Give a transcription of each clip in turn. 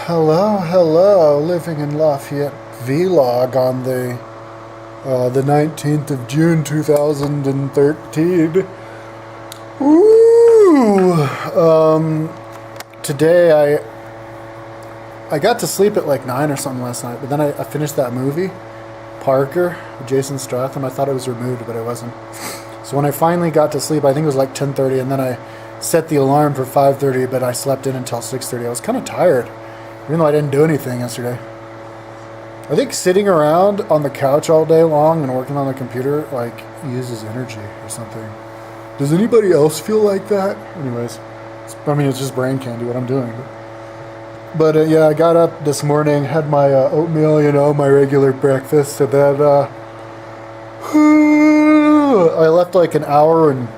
Hello, living in Lafayette vlog on the 19th of June 2013. Ooh, today I got to sleep at like 9 or something last night, but then I finished that movie, Parker, with Jason Statham. I thought it was removed, but it wasn't. So when I finally got to sleep, I think it was like 10:30, and then I set the alarm for 5:30, but I slept in until 6:30. I was kind of tired, even though I didn't do anything yesterday. I think sitting around on the couch all day long and working on the computer like uses energy or something. Does anybody else feel like that? Anyways, it's just brain candy what I'm doing. But yeah, I got up this morning, had my oatmeal, my regular breakfast, and then I left like an hour and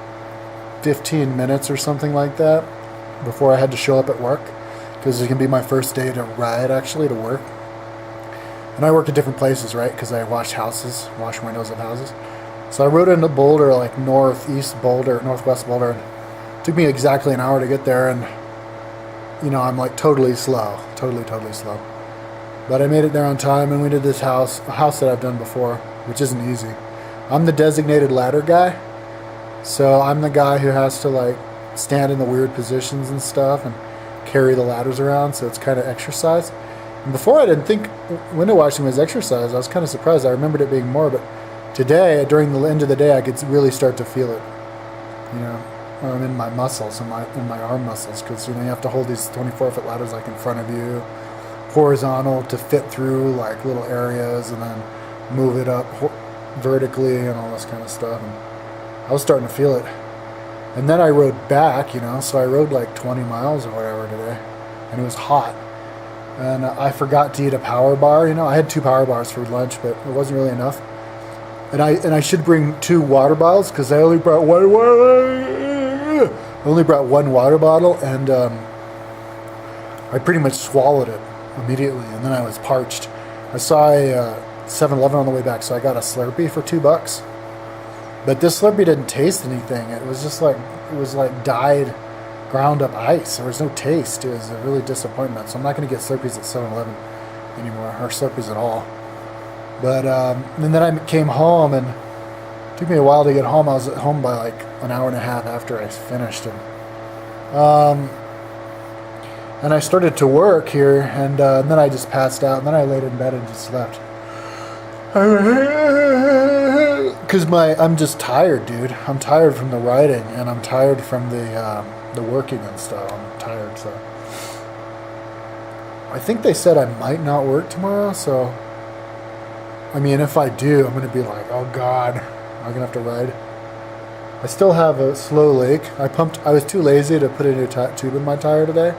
15 minutes or something like that before I had to show up at work, because it's going to be my first day to ride, actually, to work. And I work at different places, right, because I wash windows of houses. So I rode into Boulder, like northwest Boulder, and it took me exactly an hour to get there, and I'm like totally slow. But I made it there on time, and we did a house that I've done before, which isn't easy. I'm the designated ladder guy, so I'm the guy who has to like stand in the weird positions and stuff and carry the ladders around, so it's kind of exercise. And before I didn't think window washing was exercise. I was kind of surprised. I remembered it being more, but today, during the end of the day, I could really start to feel it, in my muscles, in my arm muscles, because you have to hold these 24-foot ladders like in front of you, horizontal to fit through like little areas, and then move it up vertically and all this kind of stuff. And I was starting to feel it. And then I rode back, so I rode like 20 miles or whatever today, and it was hot. And I forgot to eat a power bar. I had 2 power bars for lunch, but it wasn't really enough. And I should bring 2 water bottles, because I only brought one water bottle, and I pretty much swallowed it immediately, and then I was parched. I saw a 7-Eleven on the way back, so I got a Slurpee for $2. But this Slurpee didn't taste anything. It was just like dyed, ground up ice. There was no taste. It was a really disappointment. So I'm not going to get Slurpees at 7-Eleven anymore, or Slurpees at all. But and then I came home, and it took me a while to get home. I was at home by like an hour and a half after I finished, and I started to work here, and then I just passed out, and then I laid in bed and just slept. Because I'm just tired, dude. I'm tired from the riding, and I'm tired from the working and stuff. I'm tired, so I think they said I might not work tomorrow, so if I do, I'm going to be like, oh God, I'm going to have to ride. I still have a slow leak. I was too lazy to put a new tube in my tire today,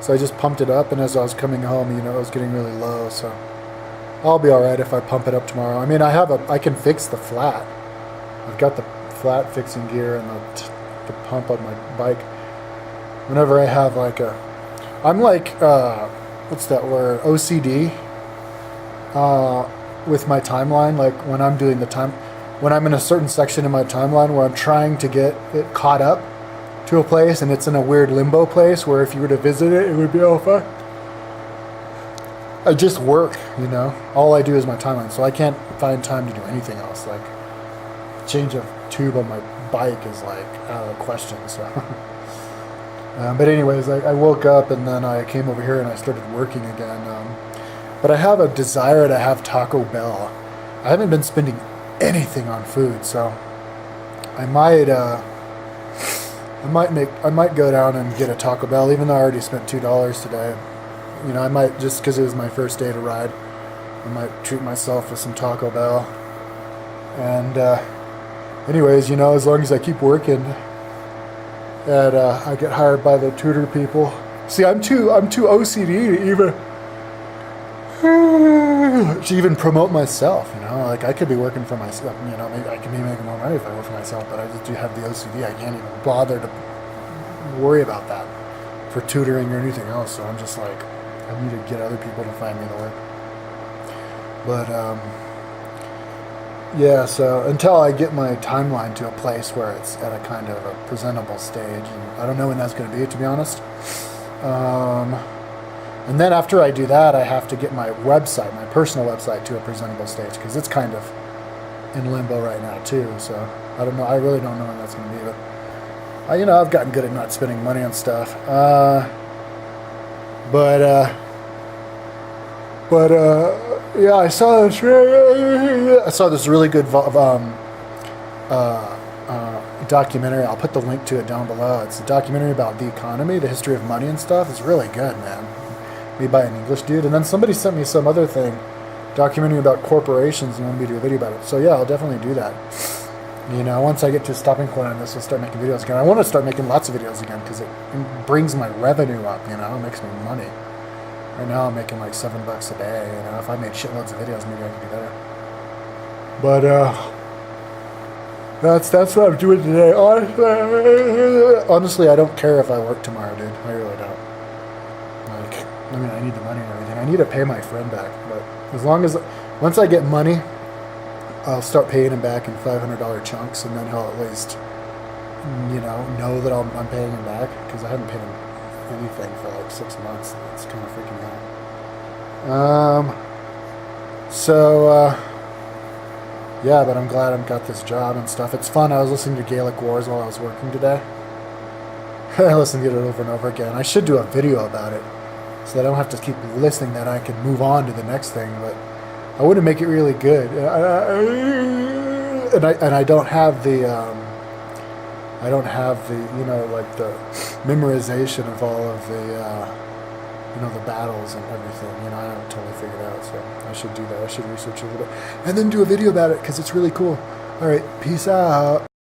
so I just pumped it up, and as I was coming home, it was getting really low, so I'll be alright if I pump it up tomorrow. I can fix the flat. I've got the flat fixing gear and the pump on my bike. Whenever I have I'm like, what's that word? OCD. With my timeline, like when I'm in a certain section in my timeline where I'm trying to get it caught up to a place, and it's in a weird limbo place where if you were to visit it, it would be all fine. I just work, all I do is my timeline, so I can't find time to do anything else. Like change of tube on my bike is like out of the question. So but anyways, I woke up, and then I came over here and I started working again. But I have a desire to have Taco Bell. I haven't been spending anything on food, so I might go down and get a Taco Bell, even though I already spent $2 today. I might, just because it was my first day to ride, I might treat myself with some Taco Bell. And anyways, as long as I keep working and I get hired by the tutor people. See, I'm too OCD to even promote myself, like I could be working for myself, maybe I could be making more money if I work for myself, but I just do have the OCD. I can't even bother to worry about that for tutoring or anything else, so I'm just like, I need to get other people to find me the work. But yeah, so until I get my timeline to a place where it's at a kind of a presentable stage, and I don't know when that's going to be, to be honest. And then after I do that, I have to get my website, my personal website, to a presentable stage because it's kind of in limbo right now too. So I don't know. I really don't know when that's going to be. But I've gotten good at not spending money on stuff. Yeah, I saw this. I saw this really good documentary. I'll put the link to it down below. It's a documentary about the economy, the history of money and stuff. It's really good, man. Made by an English dude. And then somebody sent me some other thing, documentary about corporations, and wanted me to do a video about it. So yeah, I'll definitely do that. Once I get to a stopping point on this, I'll start making videos again. I want to start making lots of videos again because it brings my revenue up. It makes me money. Right now I'm making like $7 a day. If I made shitloads of videos, maybe I could do better. But that's what I'm doing today. Honestly, I don't care if I work tomorrow, dude. I really don't. I need the money and everything. I need to pay my friend back, but once I get money, I'll start paying him back in $500 chunks, and then he'll at least, know that I'm paying him back, because I haven't paid him anything for like 6 months. It's kind of freaking me out. Yeah, but I'm glad I've got this job and stuff. It's fun. I was listening to Gaelic Wars while I was working today. I listened to it over and over again. I should do a video about it, so that I don't have to keep listening, that I can move on to the next thing, but I wouldn't make it really good. And I don't have the like the memorization of all of the the battles and everything. I haven't totally figured out, so I should do that. I should research a little bit and then do a video about it because it's really cool. All right, peace out.